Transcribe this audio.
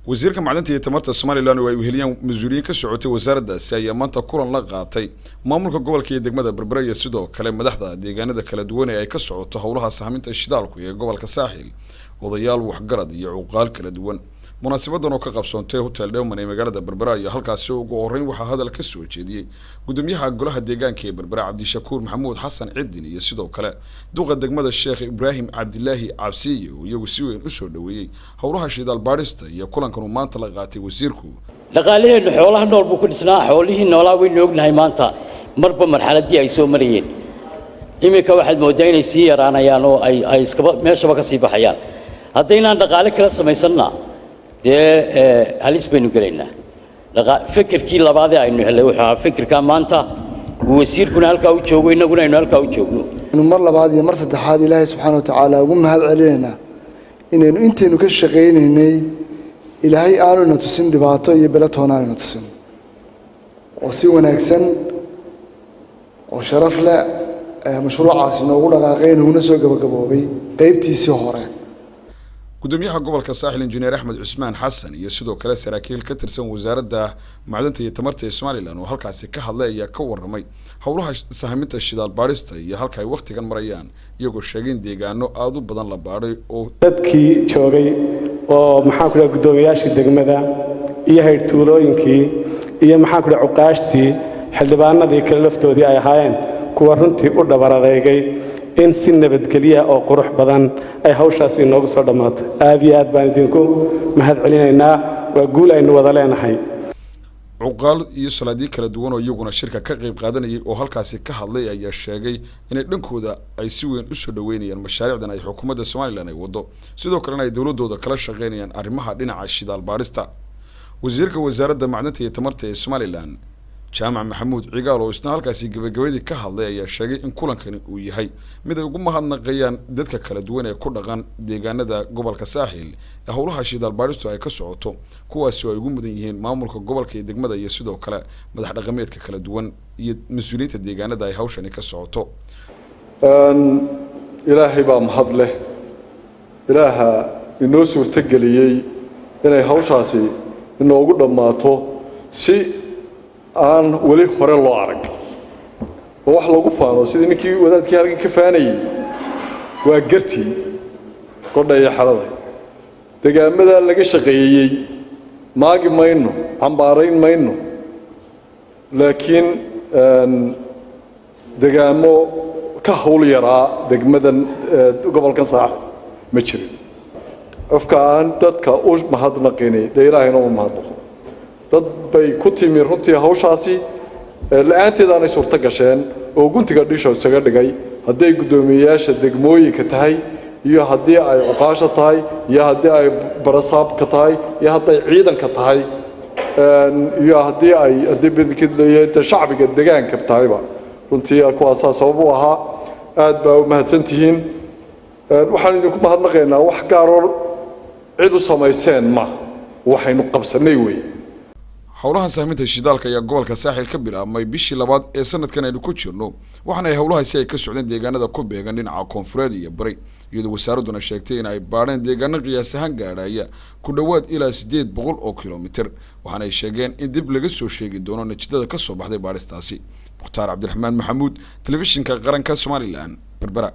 wasiirka macdanta iyo tamarta Soomaaliland oo ay weheliyaan mas'uuliyiin ka socotay wasaaraddaasi ayaa maanta kulan la qaatay maamulka gobolka iyo degmada Berbera iyo sidoo kale madaxda deegaanada kala duwan ee ay ka socoto howlaha sahaminta shidaalku ee gobolka Saaxil odayaal waxgarad iyo cuqaal kala duwan munaasabadan oo ka qabsoontay hotel Dewman ee magaalada Berbera iyo halkaas ugu horeyn waxa hadal ka soo jeediyay gudoomiyaha golaha deegaanka ee Berbera Cabdishakuur Maxamuud Xasan Ciidin iyo sidoo kale duqa degmada Sheekh Ibraahim Cabdilaahi Cabsiye oo iyagu si weyn u soo dhaweeyay howlaha shidaal baarista iyo kulankan uu maanta la qaatay wasiirku dhaqaalaheena xoolaha nool buu ku dhisnaa xoolihii noolaa way noognahay maanta marba marxaladii ay soo marayeen imika waxaad moodaa inay sii yaraanayaan oo ay iska meeshaba ka sii baxayaan haddaynan dhaqaale kala samaysanna halis baynu gelaynaa fikirkii labaad ee aynu helay waxa fikirka maanta wasiirkuna halka uu joogo inaguna aynu halka u joogno mar labaad iyo mar saddexaad Ilaahay subhanahu wa ta'ala ugu mahad celinayna inaynu inteenu ka shaqeynay Ilaahay aanu na tusin dhibaato iyo balatoona na tusin oo si wanaagsan oo sharaf leh mashruucaasi noogu dhaqaaqay inuu soo gabagaboobay qaybtiisii hore gudoomiyaha gobolka Saaxil Engineer Axmed Cusmaan Xasan iyo sidoo kale saraakiil ka tirsan wasaaradda macdanta iyo tamarta ee Soomaaliland oo halkaas ka hadlay ayaa ka waramay howlaha sahaminta shidaal baarista iyo halka ay waqtigan marayaan iyagoo sheegay deegaano aad u badan la baaray oo dadkii joogay oo maxaa ku dhahay gudoomiyaashii degmada iyo hay'adooyinkii iyo maxaa ku dhahay cuqaashtii xildhibaanadii kala laftoodii ay ahaayeen kuwa runtii u dhabaradaygay in si nabadgeliya oo qurux badan ay hawshaas inoogu soo dhamaato aad iyo aad baan idinku mahad celinaynaa waa guul aynu wada leenahay cuqaal iyo salaadiin kala duwan oo iyaguna shirka ka qayb qaadanayay oo halkaas ka hadlay ayaa sheegay in dhankooda ay si weyn u soo dhaweynayaan mashaariicdan ay xukuumadda Soomaaliland ay wado sidoo kalena ay dawladooda kala shaqeynayaan arrimaha dhinaca shidaal baarista wasiirka wasaaradda macdanta iyo tamarta ee Soomaaliland jaamac maxamuud cigaal oo isna halkaas gabagabadii ka hadlay ayaa sheegay in kulankani uu yahay mid ay ugu mahadnaqayaan dadka kala duwan ee ku dhaqan deegaanada gobolka Saaxil ee howlaha shidaal baaristu ay ka socoto kuwaas oo ay ugu mudan yihiin maamulka gobolka iyo degmada iyo sidoo kale madax dhaqameedka kala duwan iyo mas'uuliyiinta deegaanada ay hawshani ka socoto ilaahay baa mahad leh ilaaha inoo suurtageliyay inay hawshaasi inoogu dhamaato si aan wali hore loo arag oo wax lagu faano sidii ninkii wadaadkii halkan ka faanayay waa gartii qodhaya xalada deegaamada laga shaqeeyay maagi mayno cambaarayn mayno laakiin deegaamo ka hawl yaraa degmadan gobolka Saaxil ma jirin afka aan dadka u mahadnaqinay Ilaahayna u mahadnaqo dad bay ku timi runtii hawshaasi la'aanteeda ay suurta gasheen oo guntiga dhisho isaga dhigay haday gudoomiyaasha degmooyinka tahay iyo hadii ay uqaasho tahay iyo hadii ay barasaabka tahay iyo hadii ciidanka tahay iyo hadii ay badkidlayeen shacbiga deegaanka tahayba runtii kuwaas sabab u ahaa aad baa u mahadsantihiin waxaan idinku mahadnaqaynaa wax gaar ah cid u sameeyeen ma waxaynu qabsanay way howlaha sahaminta shidaalka ayaa gobolka Saaxil ka bilaabmay bishii labaad ee sanadkan aynu ku jirno waxaana ay howlahaasi ay ka socdeen deegaanada ku beegan dhinaca koonfureed iyo bari iyadoo wasaaraduna sheegtay in ay baareen deegaano qiyaas ahaan gaaraya ku dhawaad ilaa 800 oo kiiloomitir waxaana ay sheegeen in dib laga soo sheegi doono natiijada ka soo baxday baaristaasi Mukhtaar Cabdiraxmaan Maxamuud telefishinka qaranka Soomaaliland Berbera.